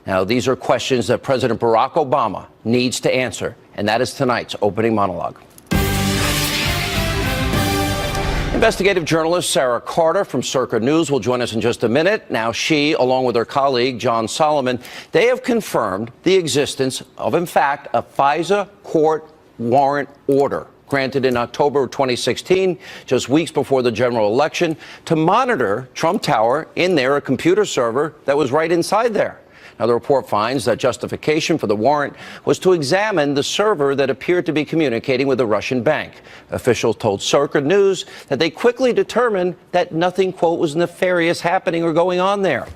Now, these are questions that President Barack Obama needs to answer, and that is tonight's opening monologue. Investigative journalist Sarah Carter from Circa News will join us in just a minute. Now, she, along with her colleague, John Solomon, they have confirmed the existence of, in fact, a FISA court warrant order granted in October of 2016, just weeks before the general election, to monitor Trump Tower in there, a computer server that was right inside there. Now, the report finds that justification for the warrant was to examine the server that appeared to be communicating with a Russian bank. Officials told Circa News that they quickly determined that nothing, quote, was nefarious happening or going on there.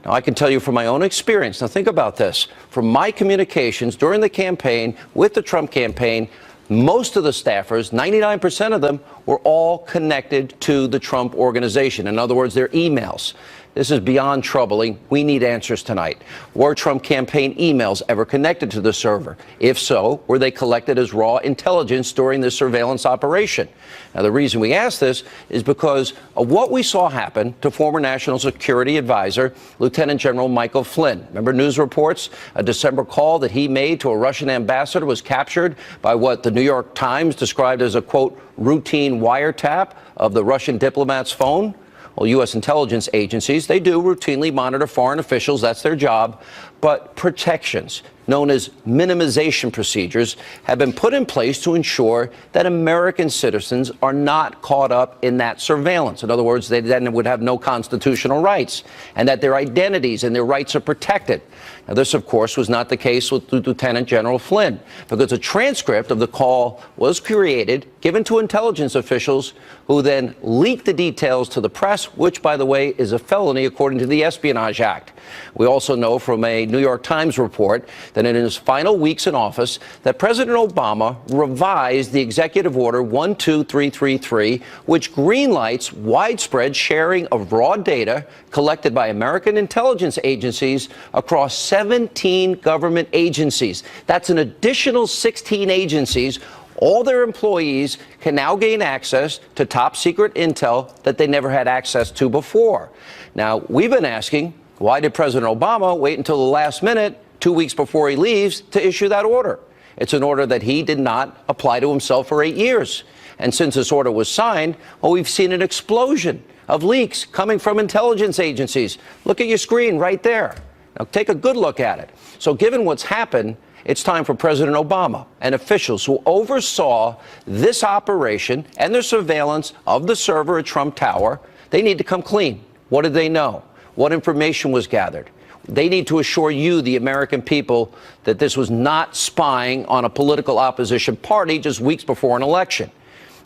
Now, I can tell you from my own experience, now think about this, from my communications during the campaign with the Trump campaign, most of the staffers, 99% of them, were all connected to the Trump organization. In other words, their emails. This is beyond troubling. We need answers tonight. Were Trump campaign emails ever connected to the server? If so, were they collected as raw intelligence during this surveillance operation? Now, the reason we ask this is because of what we saw happen to former National Security Advisor, Lieutenant General Michael Flynn. Remember news reports? A December call that he made to a Russian ambassador was captured by what the New York Times described as a, quote, routine wiretap of the Russian diplomat's phone. Well, U.S. intelligence agencies, they do routinely monitor foreign officials. That's their job. But protections, known as minimization procedures, have been put in place to ensure that American citizens are not caught up in that surveillance. In other words, they then would have no constitutional rights, and that their identities and their rights are protected. Now, this, of course, was not the case with Lieutenant General Flynn, because a transcript of the call was created, given to intelligence officials, who then leaked the details to the press, which, by the way, is a felony according to the Espionage Act. We also know from a New York Times report that in his final weeks in office, that President Obama revised the Executive Order 12333, which greenlights widespread sharing of raw data collected by American intelligence agencies across 17 government agencies. That's an additional 16 agencies. All their employees can now gain access to top secret intel that they never had access to before. Now, we've been asking, why did President Obama wait until the last minute, 2 weeks before he leaves, to issue that order? It's an order that he did not apply to himself for 8 years. And since this order was signed, well, we've seen an explosion of leaks coming from intelligence agencies. Look at your screen right there. Now, take a good look at it. So given what's happened, it's time for President Obama and officials who oversaw this operation and the surveillance of the server at Trump Tower, they need to come clean. What did they know? What information was gathered? They need to assure you, the American people, that this was not spying on a political opposition party just weeks before an election.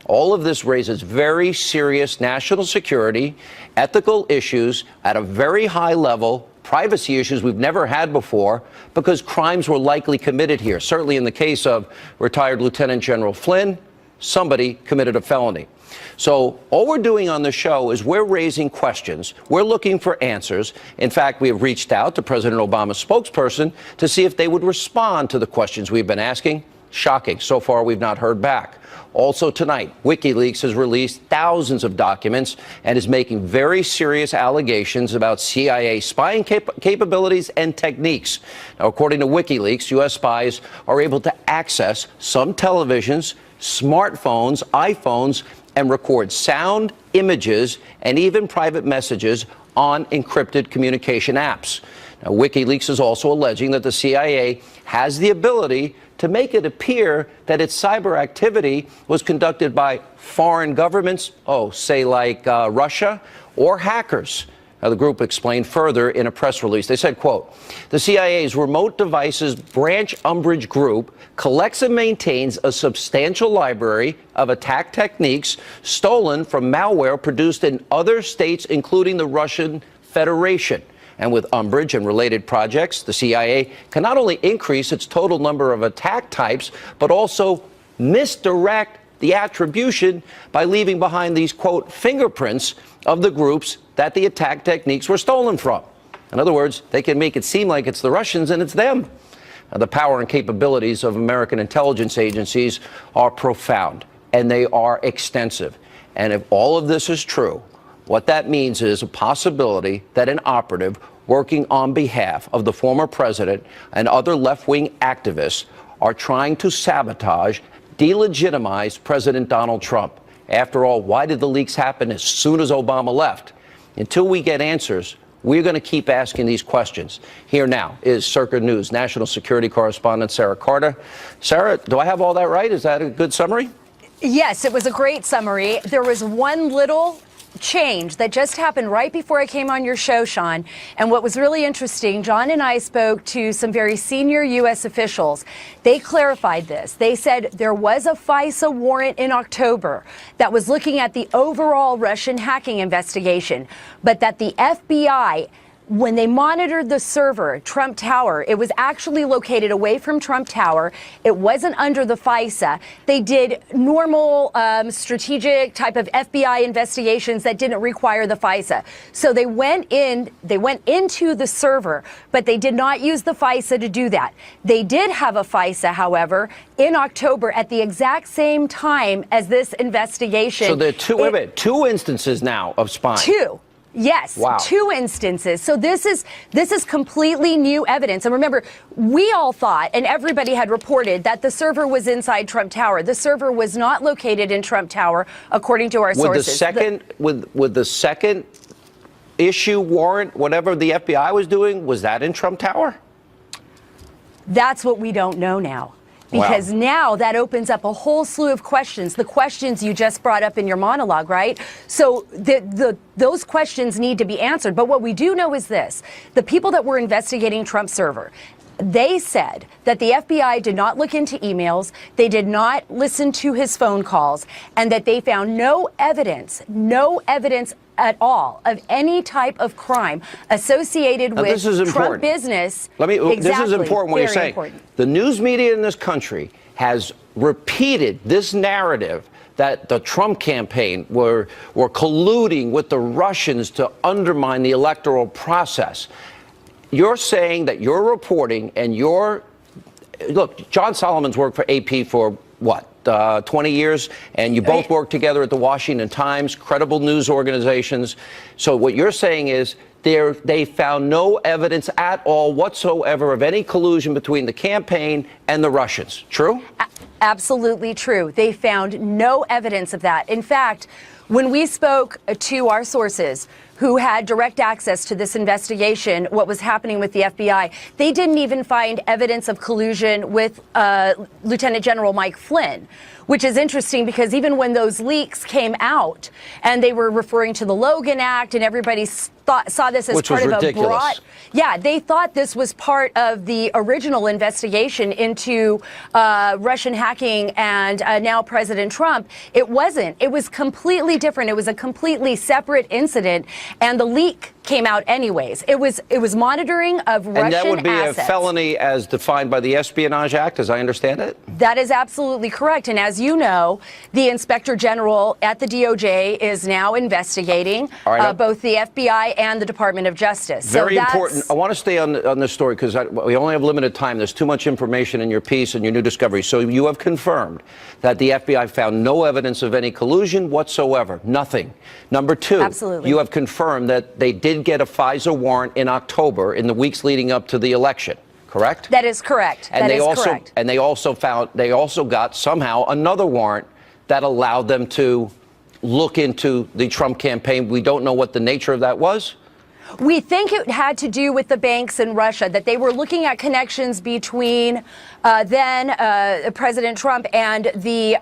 All of this raises very serious national security, ethical issues at a very high level, privacy issues we've never had before, because crimes were likely committed here. Certainly in the case of retired Lieutenant General Flynn, somebody committed a felony. So all we're doing on the show is we're raising questions. We're looking for answers. In fact, we have reached out to President Obama's spokesperson to see if they would respond to the questions we've been asking. Shocking. So far, we've not heard back. Also tonight, WikiLeaks has released thousands of documents and is making very serious allegations about CIA spying capabilities and techniques. Now, according to WikiLeaks, U.S. spies are able to access some televisions, smartphones, iPhones, and record sound, images, and even private messages on encrypted communication apps. Now, WikiLeaks is also alleging that the CIA has the ability to make it appear that its cyber activity was conducted by foreign governments, say like Russia, or hackers. Now, the group explained further in a press release. They said, quote, the CIA's Remote Devices Branch Umbrage Group collects and maintains a substantial library of attack techniques stolen from malware produced in other states, including the Russian Federation. And with Umbrage and related projects, the CIA can not only increase its total number of attack types, but also misdirect the attribution by leaving behind these, quote, fingerprints of the groups that the attack techniques were stolen from. In other words, they can make it seem like it's the Russians and it's them. Now, the power and capabilities of American intelligence agencies are profound, and they are extensive. And if all of this is true, what that means is a possibility that an operative working on behalf of the former president and other left-wing activists are trying to sabotage, delegitimize President Donald Trump. After all, why did the leaks happen as soon as Obama left? Until we get answers, we're going to keep asking these questions. Here now is Circa News national security correspondent Sarah Carter. Sarah, do I have all that right? Is that a good summary? Yes, it was a great summary. There was one little change that just happened right before I came on your show, Sean. And what was really interesting, John and I spoke to some very senior U.S. officials. They clarified this. They said there was a FISA warrant in October that was looking at the overall Russian hacking investigation, but that the FBI, when they monitored the server, Trump Tower, it was actually located away from Trump Tower. It wasn't under the FISA. They did normal strategic type of FBI investigations that didn't require the FISA. So they went into the server, but they did not use the FISA to do that. They did have a FISA, however, in October at the exact same time as this investigation. So there are two instances now of spying. Two. Yes, wow. 2 instances. So this is completely new evidence. And remember, we all thought, and everybody had reported, that the server was inside Trump Tower. The server was not located in Trump Tower, according to our sources. With the second issue warrant, whatever the FBI was doing, was that in Trump Tower? That's what we don't know now. Because now that opens up a whole slew of questions, the questions you just brought up in your monologue, right? So those questions need to be answered. But what we do know is this. The people that were investigating Trump's server, they said that the FBI did not look into emails, they did not listen to his phone calls, and that they found no evidence at all of any type of crime associated with Trump business. This is important what you're saying. The news media in this country has repeated this narrative that the Trump campaign were colluding with the Russians to undermine the electoral process. You're saying that you're reporting and look, John Solomon's worked for AP for what? 20 years, and you both worked together at the Washington Times, credible news organizations. So what you're saying is they found no evidence at all whatsoever of any collusion between the campaign and the Russians. True? Absolutely true. They found no evidence of that. In fact, when we spoke to our sources who had direct access to this investigation, what was happening with the FBI, they didn't even find evidence of collusion with Lieutenant General Mike Flynn, which is interesting because even when those leaks came out and they were referring to the Logan Act and everybody saw this as part of a broad... Yeah, they thought this was part of the original investigation into Russian hacking and now President Trump. It wasn't. It was completely different. It was a completely separate incident, and the leak came out anyways. It was monitoring of Russian assets. And that would be a felony as defined by the Espionage Act, as I understand it? That is absolutely correct. And as you know, the Inspector General at the DOJ is now investigating both the FBI and the Department of Justice. Very important. I want to stay on this story because we only have limited time. There's too much information in your piece and your new discovery. So you have confirmed that the FBI found no evidence of any collusion whatsoever. Nothing. Number two, absolutely. You have confirmed that they did get a FISA warrant in October in the weeks leading up to the election. Correct? That is correct. And they also got somehow another warrant that allowed them to look into the Trump campaign. We don't know what the nature of that was. We think it had to do with the banks in Russia, that they were looking at connections between President Trump and the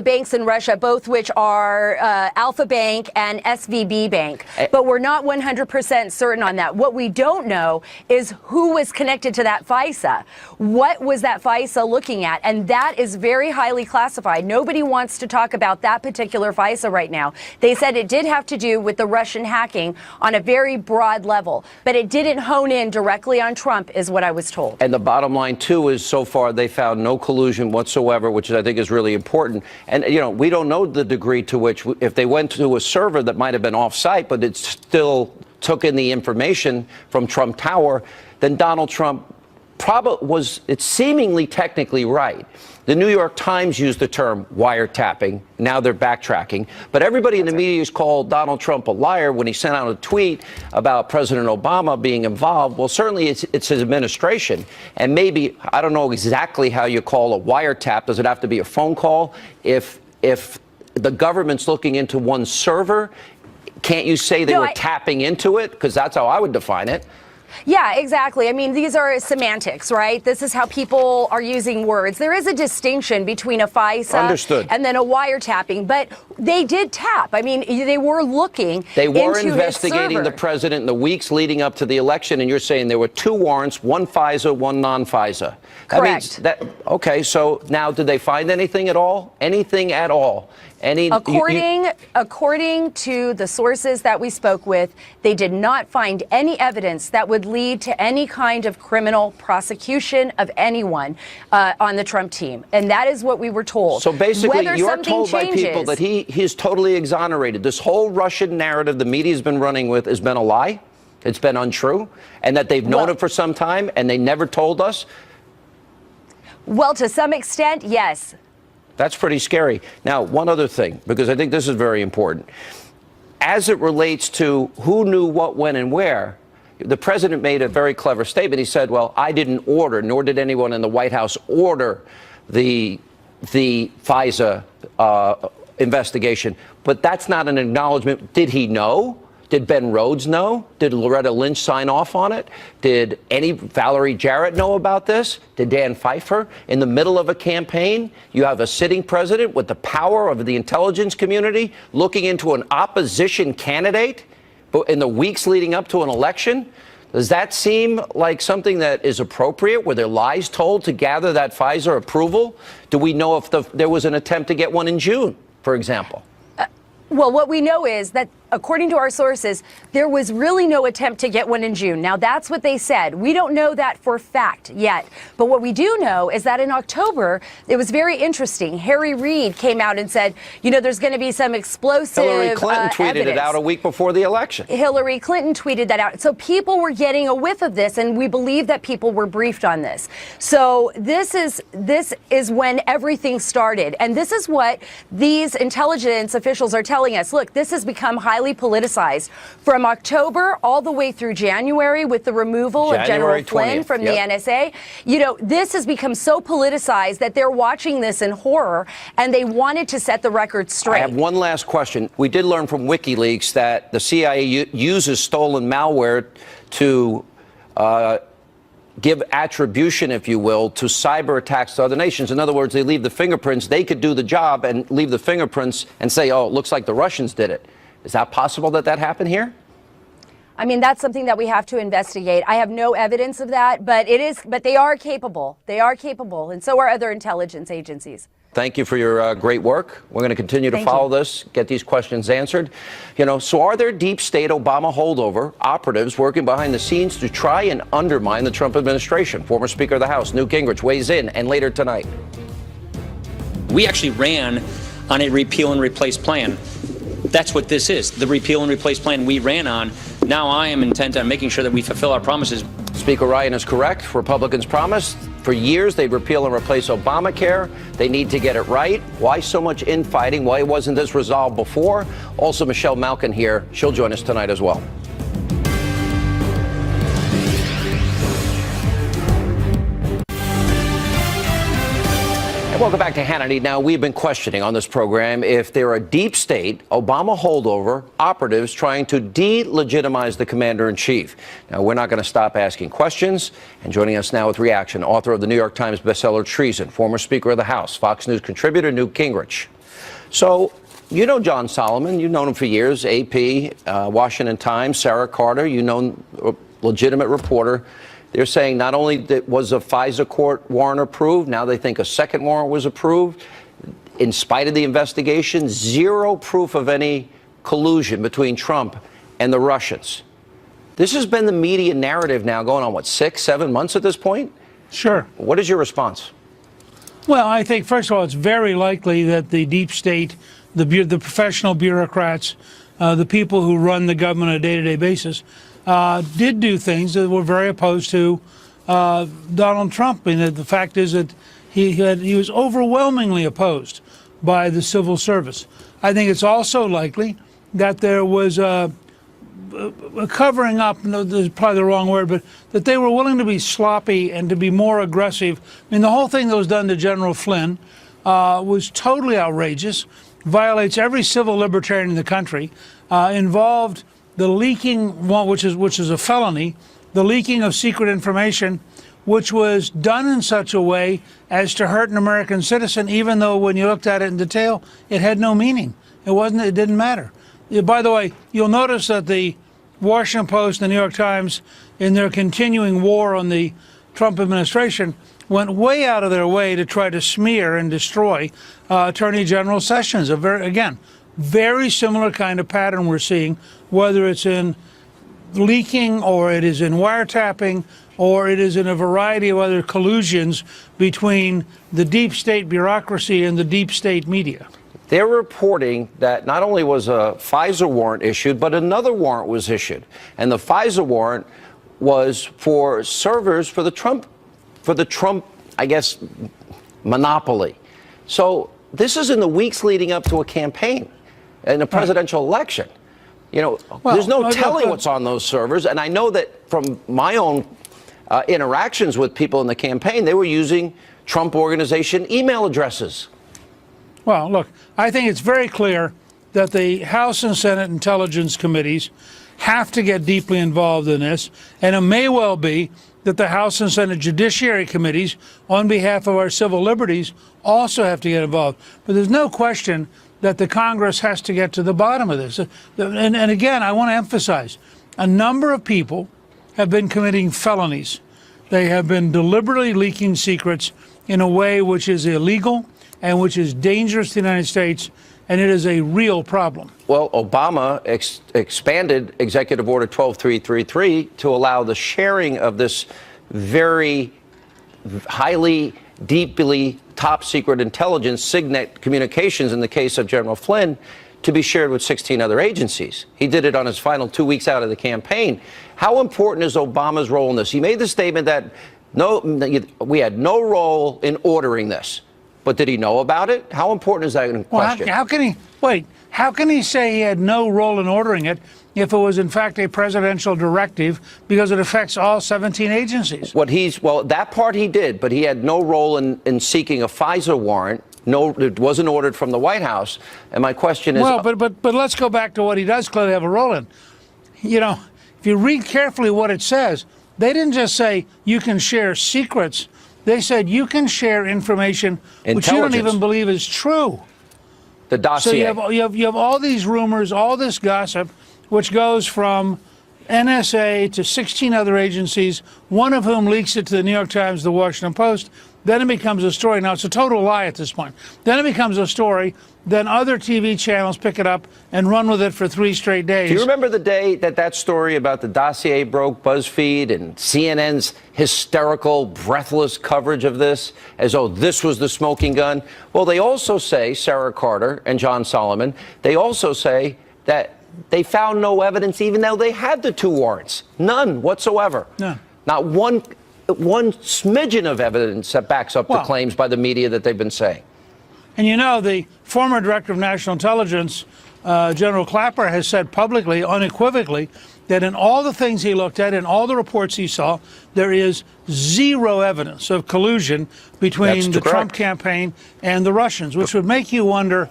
banks in Russia, both which are Alpha Bank and SVB Bank. But we're not 100% certain on that. What we don't know is who was connected to that FISA. What was that FISA looking at? And that is very highly classified. Nobody wants to talk about that particular FISA right now. They said it did have to do with the Russian hacking on a very broad level, but it didn't hone in directly on Trump, is what I was told. And the bottom line, too, is so far they found no collusion whatsoever, which I think is really important. And, you know, we don't know the degree to which, if they went to a server that might have been off-site, but it still took in the information from Trump Tower, then Donald Trump it's seemingly technically right. The New York Times used the term wiretapping. Now they're backtracking. But everybody in the media has called Donald Trump a liar when he sent out a tweet about President Obama being involved. Well, certainly it's his administration. And maybe, I don't know exactly how you call a wiretap. Does it have to be a phone call? If the government's looking into one server, can't you say they were tapping into it? Because that's how I would define it. Yeah, exactly. I mean, these are semantics, right? This is how people are using words. There is a distinction between a FISA and then a wiretapping, but they did tap. I mean, they were looking. They were into investigating the president in the weeks leading up to the election, and you're saying there were 2 warrants, one FISA, one non-FISA. Correct. Okay, so now did they find anything at all? Anything at all? According to the sources that we spoke with, they did not find any evidence that would lead to any kind of criminal prosecution of anyone on the Trump team. And that is what we were told. So basically, you're told by people that he's totally exonerated. This whole Russian narrative the media's been running with has been a lie. It's been untrue. And that they've known it for some time and they never told us. Well, to some extent, yes. That's pretty scary. Now, one other thing, because I think this is very important. As it relates to who knew what, when, and where, the president made a very clever statement. He said, well, I didn't order, nor did anyone in the White House order the FISA investigation. But that's not an acknowledgement. Did he know? Did Ben Rhodes know? Did Loretta Lynch sign off on it? Did Valerie Jarrett know about this? Did Dan Pfeiffer? In the middle of a campaign, you have a sitting president with the power of the intelligence community looking into an opposition candidate in the weeks leading up to an election. Does that seem like something that is appropriate? Were there lies told to gather that FISA approval? Do we know if there was an attempt to get one in June, for example? Well, what we know is that, according to our sources, there was really no attempt to get one in June. Now, that's what they said. We don't know that for fact yet. But what we do know is that in October, it was very interesting. Harry Reid came out and said, you know, there's going to be some explosive Hillary Clinton tweeted evidence. it out a week before the election. Hillary Clinton tweeted that out. So people were getting a whiff of this, and we believe that people were briefed on this. So this is when everything started. And this is what these intelligence officials are telling us. Look, this has become highly politicized from October all the way through January with the removal of General Flynn from the NSA. You know, this has become so politicized that they're watching this in horror, and they wanted to set the record straight. I have one last question. We did learn from WikiLeaks that the CIA uses stolen malware to give attribution, if you will, to cyber attacks to other nations. In other words, they leave the fingerprints. They could do the job and leave the fingerprints and say, oh, it looks like the Russians did it. Is that possible that happened here? I mean, that's something that we have to investigate. I have no evidence of that, but they are capable. They are capable, and so are other intelligence agencies. Thank you for your great work. We're going to continue to follow this, get these questions answered. You know, so are there deep state Obama holdover operatives working behind the scenes to try and undermine the Trump administration? Former Speaker of the House, Newt Gingrich, weighs in, and later tonight. We actually ran on a repeal and replace plan. That's what this is, the repeal and replace plan we ran on. Now I am intent on making sure that we fulfill our promises. Speaker Ryan is correct. Republicans promised for years they'd repeal and replace Obamacare. They need to get it right. Why so much infighting? Why wasn't this resolved before? Also, Michelle Malkin here. She'll join us tonight as well. Welcome back to Hannity. Now, we've been questioning on this program if there are deep state Obama holdover operatives trying to delegitimize the commander-in-chief. Now, we're not going to stop asking questions. And joining us now with reaction, author of the New York Times bestseller Treason, former Speaker of the House, Fox News contributor Newt Gingrich. So, you know John Solomon. You've known him for years, AP, Washington Times, Sarah Carter. You know, a legitimate reporter. They're saying not only that was a FISA court warrant approved, now they think a second warrant was approved. In spite of the investigation, zero proof of any collusion between Trump and the Russians. This has been the media narrative now going on, what, 6, 7 months at this point? Sure. What is your response? Well, I think, first of all, it's very likely that the deep state, the professional bureaucrats, the people who run the government on a day-to-day basis, did do things that were very opposed to Donald Trump. And the fact is that he was overwhelmingly opposed by the civil service. I think it's also likely that there was a covering up, no, this is probably the wrong word, but that they were willing to be sloppy and to be more aggressive. I mean, the whole thing that was done to General Flynn was totally outrageous, violates every civil libertarian in the country, involved the leaking, which is a felony, the leaking of secret information, which was done in such a way as to hurt an American citizen, even though when you looked at it in detail, it had no meaning. It didn't matter. By the way, you'll notice that the Washington Post and the New York Times, in their continuing war on the Trump administration, went way out of their way to try to smear and destroy Attorney General Sessions. Very similar kind of pattern we're seeing, whether it's in leaking or it is in wiretapping or it is in a variety of other collusions between the deep state bureaucracy and the deep state media. They're reporting that not only was a FISA warrant issued, but another warrant was issued. And the FISA warrant was for servers for the Trump, I guess, monopoly. So this is in the weeks leading up to a campaign and a presidential election. You know, there's no telling what's on those servers. And I know that from my own interactions with people in the campaign, they were using Trump Organization email addresses. Well, look, I think it's very clear that the House and Senate Intelligence Committees have to get deeply involved in this, and it may well be that the House and Senate Judiciary Committees, on behalf of our civil liberties, also have to get involved. But there's no question that the Congress has to get to the bottom of this. And again, I want to emphasize, a number of people have been committing felonies. They have been deliberately leaking secrets in a way which is illegal and which is dangerous to the United States, and it is a real problem. Well, Obama expanded Executive Order 12333 to allow the sharing of this very highly, deeply top secret intelligence, Signet communications in the case of General Flynn, to be shared with 16 other agencies. He did it on his final 2 weeks out of the campaign. How important is Obama's role in this? He made the statement that we had no role in ordering this. But did he know about it? How important is that in question? How can he say he had no role in ordering it if it was in fact a presidential directive because it affects all 17 agencies? That part he did, but he had no role in seeking a FISA warrant. No, it wasn't ordered from the White House. And my question is... Well, but let's go back to what he does clearly have a role in. You know, if you read carefully what it says, they didn't just say you can share secrets. They said you can share information which you don't even believe is true. The dossier. So you have all these rumors, all this gossip, which goes from NSA to 16 other agencies, one of whom leaks it to the New York Times, the Washington Post. Then it becomes a story. Now, it's a total lie at this point. Then it becomes a story. Then other TV channels pick it up and run with it for 3 straight days. Do you remember the day that story about the dossier broke, BuzzFeed and CNN's hysterical, breathless coverage of this, as though this was the smoking gun? Well, they also say, Sarah Carter and John Solomon, they also say that they found no evidence even though they had the 2 warrants. None whatsoever. No. Not one smidgen of evidence that backs up the claims by the media that they've been saying. And you know, the former director of national intelligence, General Clapper, has said publicly, unequivocally, that in all the things he looked at, in all the reports he saw, there is zero evidence of collusion between the Trump campaign and the Russians, which would make you wonder,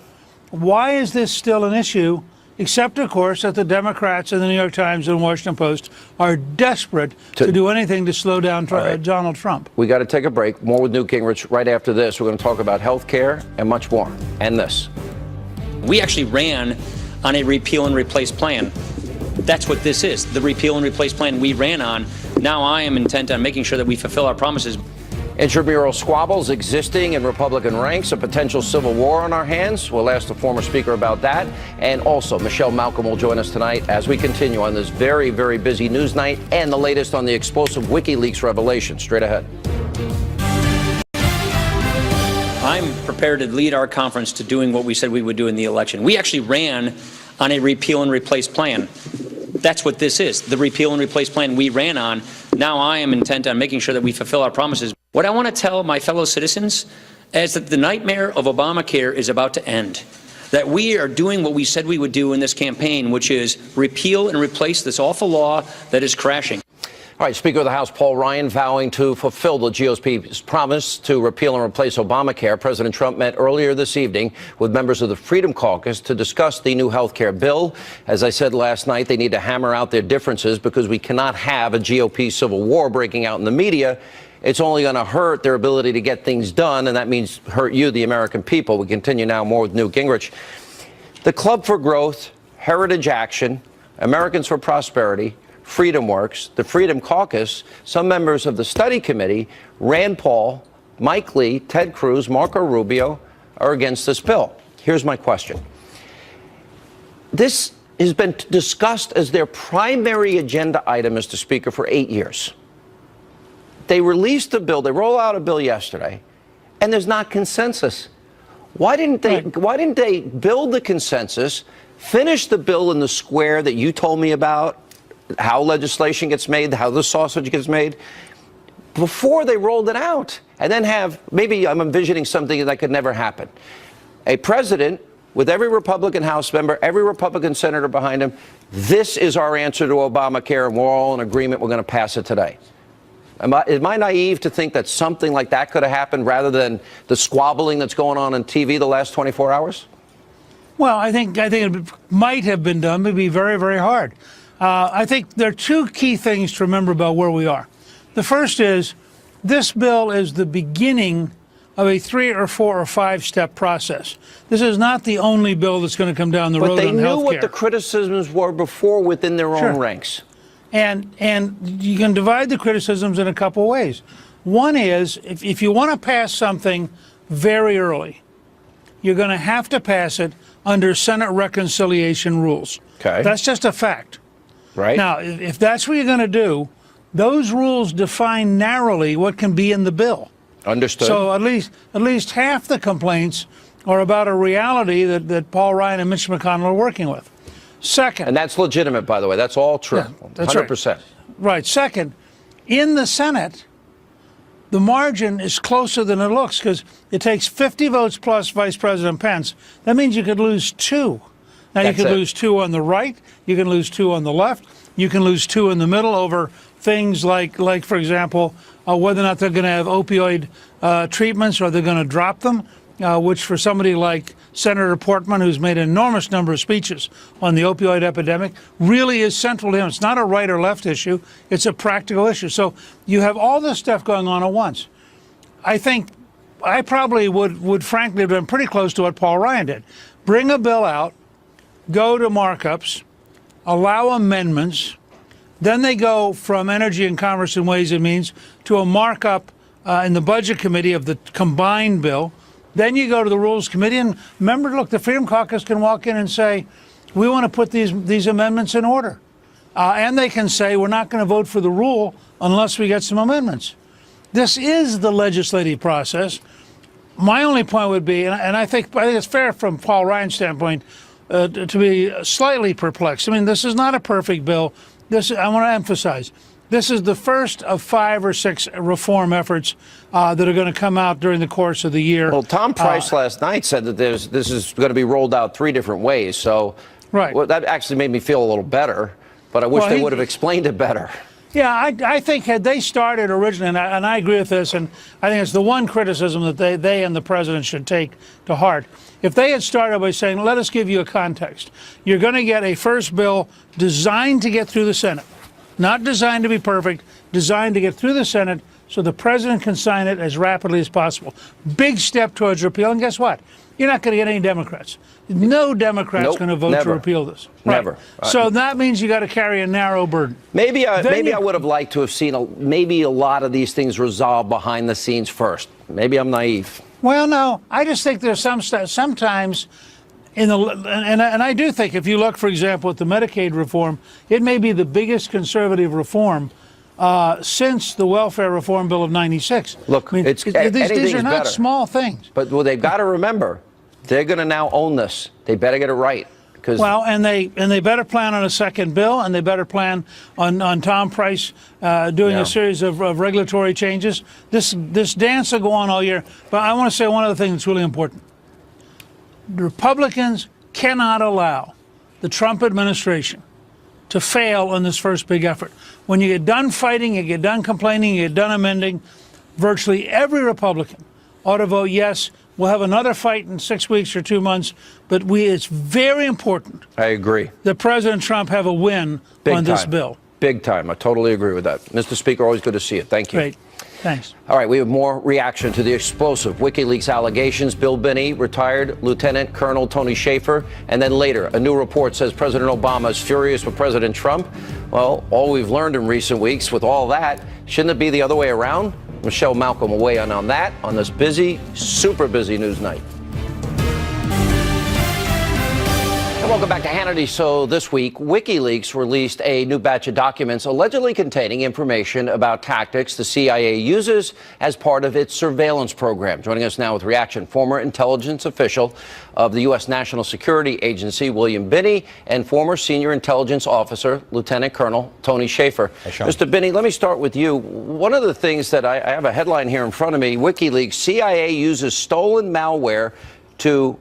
why is this still an issue? Except, of course, that the Democrats and the New York Times and Washington Post are desperate to do anything to slow down Donald Trump. We got to take a break. More with Newt Gingrich right after this. We're going to talk about health care and much more. And this. We actually ran on a repeal and replace plan. That's what this is. The repeal and replace plan we ran on. Now I am intent on making sure that we fulfill our promises. Intramural squabbles existing in Republican ranks, a potential civil war on our hands. We'll ask the former speaker about that. And also, Michelle Malcolm will join us tonight as we continue on this very, very busy news night and the latest on the explosive WikiLeaks revelation. Straight ahead. I'm prepared to lead our conference to doing what we said we would do in the election. We actually ran on a repeal and replace plan. That's what this is. The repeal and replace plan we ran on. Now I am intent on making sure that we fulfill our promises. What I want to tell my fellow citizens is that the nightmare of Obamacare is about to end. That we are doing what we said we would do in this campaign, which is repeal and replace this awful law that is crashing. All right, Speaker of the House Paul Ryan vowing to fulfill the GOP's promise to repeal and replace Obamacare. President Trump met earlier this evening with members of the Freedom Caucus to discuss the new health care bill. As I said last night, they need to hammer out their differences because we cannot have a GOP civil war breaking out in the media. It's only going to hurt their ability to get things done, and that means hurt you, the American people. We continue now more with Newt Gingrich. The Club for Growth, Heritage Action, Americans for Prosperity, Freedom Works, the Freedom Caucus, some members of the study committee, Rand Paul, Mike Lee, Ted Cruz, Marco Rubio are against this bill. Here's my question. This has been discussed as their primary agenda item, Mr. Speaker, for 8 years. They released a bill, they roll out a bill yesterday, and there's not consensus. Why didn't they build the consensus, finish the bill in the square that you told me about, how legislation gets made, how the sausage gets made, before they rolled it out? And then have, maybe I'm envisioning something that could never happen. A president with every Republican House member, every Republican senator behind him, this is our answer to Obamacare, and we're all in agreement, we're going to pass it today. Am I naive to think that something like that could have happened rather than the squabbling that's going on TV the last 24 hours? Well, I think it might have been done, but it'd be very, very hard. I think there are two key things to remember about where we are. The first is this bill is the beginning of a 3 or 4 or 5 step process. This is not the only bill that's going to come down the road on health care. But they knew what the criticisms were before within their own ranks. And you can divide the criticisms in a couple ways. One is, if you want to pass something very early, you're going to have to pass it under Senate reconciliation rules. Okay. That's just a fact. Right. Now, if that's what you're going to do, those rules define narrowly what can be in the bill. Understood. So at least half the complaints are about a reality that Paul Ryan and Mitch McConnell are working with. Second. And that's legitimate, by the way. That's all true. Yeah, that's 100%. Right. Second, in the Senate, the margin is closer than it looks because it takes 50 votes plus Vice President Pence. That means you could lose 2. Now, you could lose 2 on the right. You can lose 2 on the left. You can lose 2 in the middle over things like for example, whether or not they're going to have opioid treatments or they're going to drop them, which for somebody like Senator Portman, who's made an enormous number of speeches on the opioid epidemic, really is central to him. It's not a right or left issue. It's a practical issue. So you have all this stuff going on at once. I think I probably would frankly have been pretty close to what Paul Ryan did. Bring a bill out, go to markups, allow amendments, then they go from Energy and Commerce and Ways and Means to a markup in the Budget Committee of the combined bill. Then you go to the Rules Committee, and remember, look, the Freedom Caucus can walk in and say, we want to put these amendments in order. And they can say, we're not going to vote for the rule unless we get some amendments. This is the legislative process. My only point would be, and I think it's fair from Paul Ryan's standpoint, to be slightly perplexed. I mean, this is not a perfect bill. I want to emphasize, this is the first of 5 or 6 reform efforts that are going to come out during the course of the year. Well, Tom Price last night said that this is going to be rolled out 3 different ways. So right. Well, that actually made me feel a little better, but I wish they would have explained it better. Yeah, I think had they started originally, and I agree with this, and I think it's the one criticism that they and the president should take to heart. If they had started by saying, let us give you a context. You're going to get a first bill designed to get through the Senate, not designed to be perfect, designed to get through the Senate so the president can sign it as rapidly as possible. Big step towards repeal, and guess what? You're not going to get any Democrats. No Democrat's going to vote to repeal this. Right. Never. So that means you got to carry a narrow burden. Maybe I would have liked to have seen maybe a lot of these things resolved behind the scenes first. Maybe I'm naive. Well, no, I just think there's sometimes and I do think if you look, for example, at the Medicaid reform, it may be the biggest conservative reform since the welfare reform bill of '96. Look, I mean, these are not small things. But they've got to remember, they're going to now own this. They better get it right. Because Well, and they better plan on a second bill, and they better plan on Tom Price doing Yeah. a series of regulatory changes. This dance will go on all year. But I want to say one other thing that's really important. The Republicans cannot allow the Trump administration to fail on this first big effort. When you get done fighting, you get done complaining, you get done amending, virtually every Republican ought to vote yes. We'll have another fight in 6 weeks or 2 months, but it's very important I agree. that President Trump have a win Big on this time. bill. Big time. I totally agree with that. Mr. Speaker, always good to see you. Thank you. Great. Thanks. All right, we have more reaction to the explosive WikiLeaks allegations. Bill Binney, retired Lieutenant Colonel Tony Shaffer, and then later, a new report says President Obama is furious with President Trump. Well, all we've learned in recent weeks with all that, shouldn't it be the other way around? Michelle Malcolm will weigh in on that on this busy, super busy news night. Welcome back to Hannity. So this week, WikiLeaks released a new batch of documents allegedly containing information about tactics the CIA uses as part of its surveillance program. Joining us now with reaction, former intelligence official of the U.S. National Security Agency, William Binney, and former senior intelligence officer, Lieutenant Colonel Tony Shaffer. Hey, Sean. Mr. Binney, let me start with you. One of the things that I have a headline here in front of me, WikiLeaks, CIA uses stolen malware to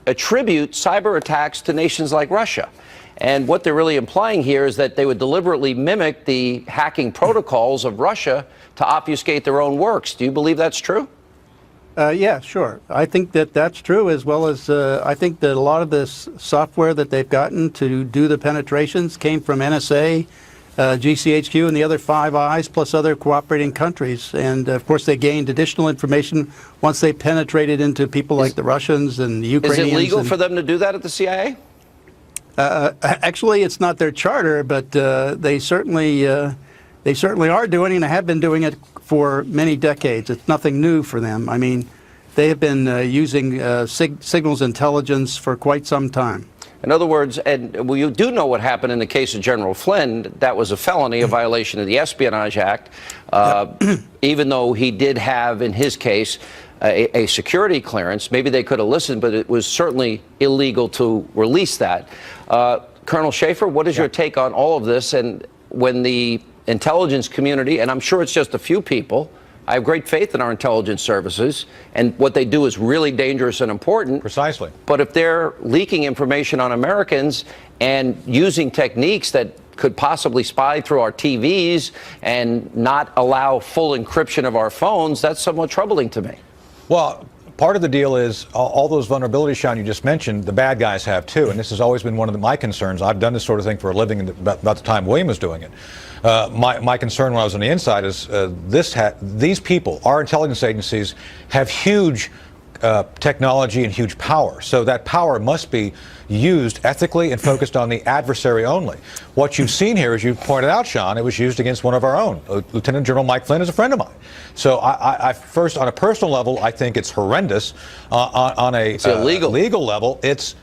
attribute cyber attacks to nations like Russia. And what they're really implying here is that they would deliberately mimic the hacking protocols of Russia to obfuscate their own works. Do you believe that's true? Yeah, sure. I think that that's true, as well as I think that a lot of this software that they've gotten to do the penetrations came from NSA, GCHQ, and the other Five Eyes, plus other cooperating countries. And, of course, they gained additional information once they penetrated into people like the Russians and the Ukrainians. Is it legal for them to do that at the CIA? Actually, it's not their charter, but they certainly are doing it and have been doing it for many decades. It's nothing new for them. I mean, they have been using signals intelligence for quite some time. In other words, and well, you do know what happened in the case of General Flynn. That was a felony, a violation of the Espionage Act, even though he did have, in his case, a security clearance. Maybe they could have listened, but it was certainly illegal to release that. Colonel Shaffer, what is your take on all of this? And when the intelligence community, and I'm sure it's just a few people, I have great faith in our intelligence services, and what they do is really dangerous and important. Precisely. But if they're leaking information on Americans and using techniques that could possibly spy through our TVs and not allow full encryption of our phones, that's somewhat troubling to me. Well, part of the deal is all those vulnerabilities, Sean, you just mentioned, the bad guys have too. And this has always been one of my concerns. I've done this sort of thing for a living about the time William was doing it. My concern when I was on the inside is these people, our intelligence agencies, have huge technology and huge power. So that power must be used ethically and focused on the adversary only. What you've seen here, as you pointed out, Sean, it was used against one of our own. Lieutenant General Mike Flynn is a friend of mine. So I first, on a personal level, I think it's horrendous. On a legal level, it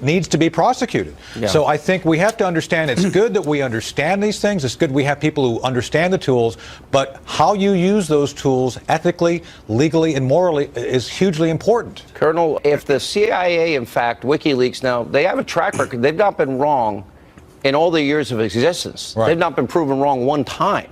needs to be prosecuted. Yeah. So I think we have to understand it's good that we understand these things. It's good we have people who understand the tools, but how you use those tools ethically, legally, and morally is hugely important. Colonel, if the CIA, in fact, WikiLeaks, now, they have a track record. They've not been wrong in all the years of existence. Right. They've not been proven wrong one time.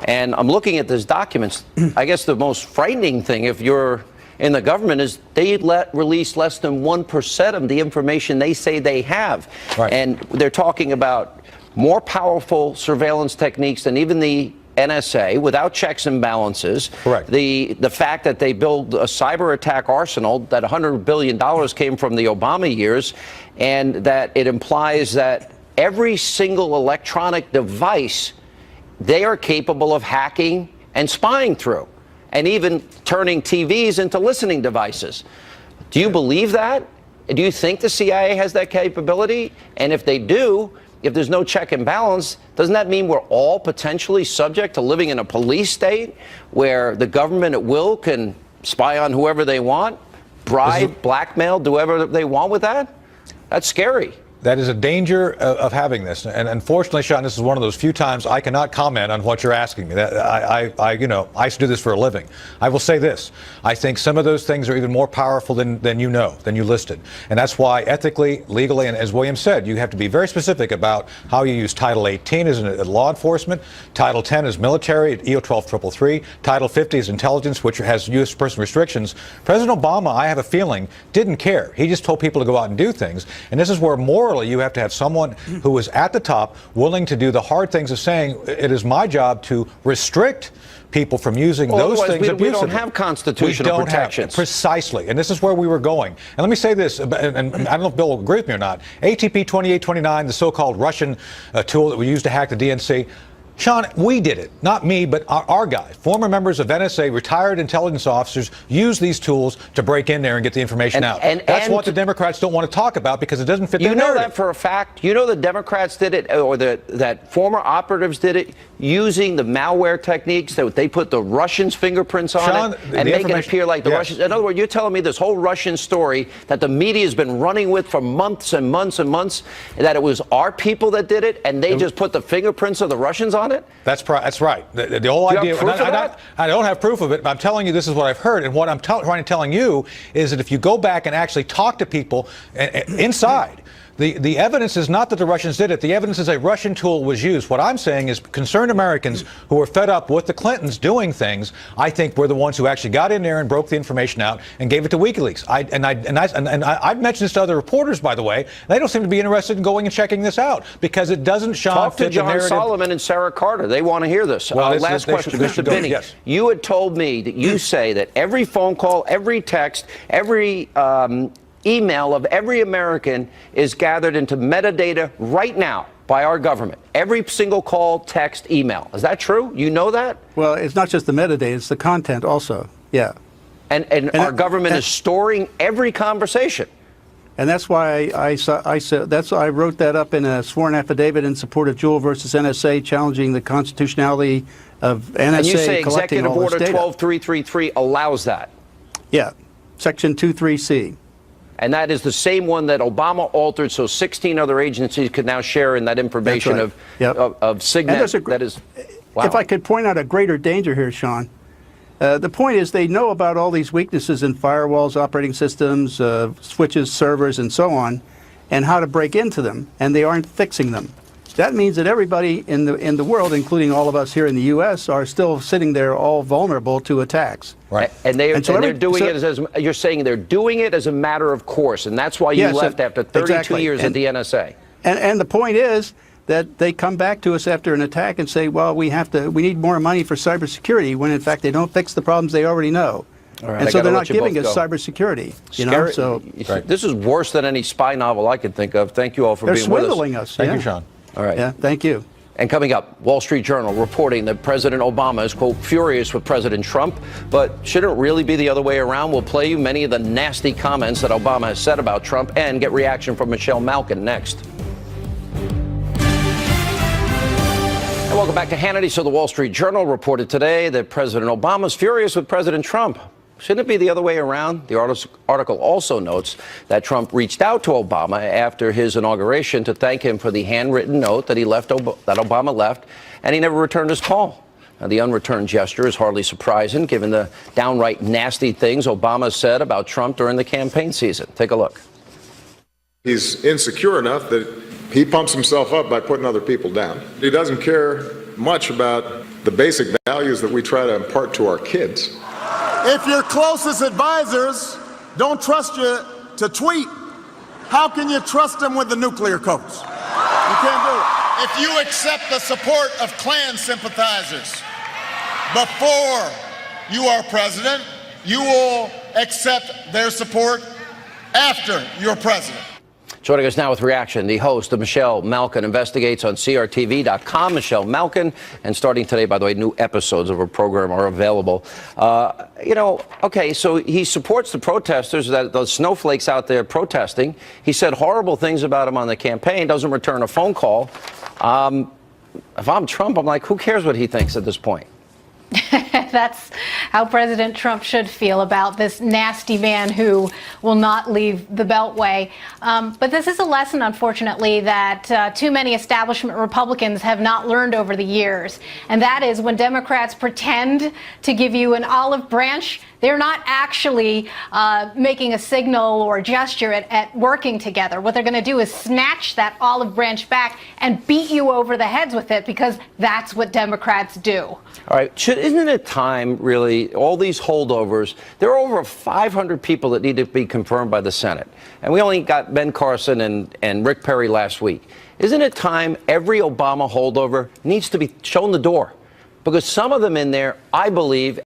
And I'm looking at these documents. I guess the most frightening thing, if you're in the government, is they release less than 1% of the information they say they have. Right. And they're talking about more powerful surveillance techniques than even the NSA, without checks and balances. Correct. The fact that they build a cyber attack arsenal, that $100 billion came from the Obama years, and that it implies that every single electronic device they are capable of hacking and spying through, and even turning TVs into listening devices. Do you believe that? Do you think the CIA has that capability? And if they do, if there's no check and balance, doesn't that mean we're all potentially subject to living in a police state where the government at will can spy on whoever they want, bribe, blackmail, do whatever they want with that? That's scary. That is a danger of having this. And unfortunately, Sean, this is one of those few times I cannot comment on what you're asking me. I used to do this for a living. I will say this. I think some of those things are even more powerful than you listed. And that's why ethically, legally, and as William said, you have to be very specific about how you use Title 18 as law enforcement, Title 10 as military, EO 12333, Title 50 is intelligence, which has U.S. person restrictions. President Obama, I have a feeling, didn't care. He just told people to go out and do things. And this is where morally you have to have someone who is at the top willing to do the hard things of saying it is my job to restrict people from using those things abusively. We don't have constitutional protections. Precisely. And this is where we were going. And let me say this, and I don't know if Bill will agree with me or not. ATP 2829, the so-called Russian tool that we used to hack the DNC, Sean, we did it. Not me, but our guys. Former members of NSA, retired intelligence officers, use these tools to break in there and get the information out. That's what the Democrats don't want to talk about because it doesn't fit their narrative. You know that for a fact? You know the Democrats did it, or that former operatives did it, using the malware techniques that they put the Russians' fingerprints on it and make it appear like the Russians. In other words, you're telling me this whole Russian story that the media has been running with for months and months and months, that it was our people that did it, and they just put the fingerprints of the Russians on it? That's right. The whole idea. I don't have proof of it, but I'm telling you this is what I've heard. And what I'm trying to tell you is that if you go back and actually talk to people inside, the evidence is not that the Russians did it. The evidence is a Russian tool was used. What I'm saying is concerned Americans who are fed up with the Clintons doing things, I think we're the ones who actually got in there and broke the information out and gave it to WikiLeaks. I've mentioned this to other reporters, by the way. They don't seem to be interested in going and checking this out because it doesn't Talk to John Solomon and Sarah Carter. They want to hear this. Last question, Mr. Binney. Yes. You had told me that you say that every phone call, every text, every email of every American is gathered into metadata right now by our government. Every single call, text, email. Is that true? You know that? Well, it's not just the metadata, it's the content also. Yeah. And our government is storing every conversation. And that's why I wrote that up in a sworn affidavit in support of Jewell versus NSA, challenging the constitutionality of NSA and you say collecting Executive all this Order data. 12333 allows that. Yeah, Section 23C. And that is the same one that Obama altered so 16 other agencies could now share in that information of SIGNET. That is, wow. If I could point out a greater danger here, Sean, the point is they know about all these weaknesses in firewalls, operating systems, switches, servers, and so on, and how to break into them, and they aren't fixing them. That means that everybody in the world, including all of us here in the U.S., are still sitting there all vulnerable to attacks. Right. And they're doing it as you're saying they're doing it as a matter of course, and that's why you left after 32 years at the NSA. And the point is that they come back to us after an attack and say, well, we need more money for cybersecurity, when in fact they don't fix the problems they already know. Right. And so they're not giving us cybersecurity. This is worse than any spy novel I could think of. Thank you all for being with us. They're swindling us. Thank you, Sean. All right. Yeah, thank you. And coming up, Wall Street Journal reporting that President Obama is, quote, furious with President Trump, but should it really be the other way around? We'll play you many of the nasty comments that Obama has said about Trump and get reaction from Michelle Malkin next. And welcome back to Hannity. So the Wall Street Journal reported today that President Obama is furious with President Trump. Shouldn't it be the other way around? The article also notes that Trump reached out to Obama after his inauguration to thank him for the handwritten note that that Obama left, and he never returned his call. Now, the unreturned gesture is hardly surprising, given the downright nasty things Obama said about Trump during the campaign season. Take a look. He's insecure enough that he pumps himself up by putting other people down. He doesn't care much about the basic values that we try to impart to our kids. If your closest advisors don't trust you to tweet, how can you trust them with the nuclear codes? You can't do it. If you accept the support of Klan sympathizers before you are president, you will accept their support after you're president. Joining us now with reaction, the host of Michelle Malkin Investigates on CRTV.com, Michelle Malkin. And starting today, by the way, new episodes of her program are available. So he supports the protesters, those snowflakes out there protesting. He said horrible things about him on the campaign, doesn't return a phone call. If I'm Trump, I'm like, who cares what he thinks at this point? That's how President Trump should feel about this nasty man who will not leave the Beltway. But this is a lesson, unfortunately, that too many establishment Republicans have not learned over the years. And that is when Democrats pretend to give you an olive branch, they're not actually making a signal or gesture at working together. What they're going to do is snatch that olive branch back and beat you over the heads with it, because that's what Democrats do. All right. Isn't it time, really, all these holdovers, there are over 500 people that need to be confirmed by the Senate. And we only got Ben Carson and Rick Perry last week. Isn't it time every Obama holdover needs to be shown the door? Because some of them in there, I believe,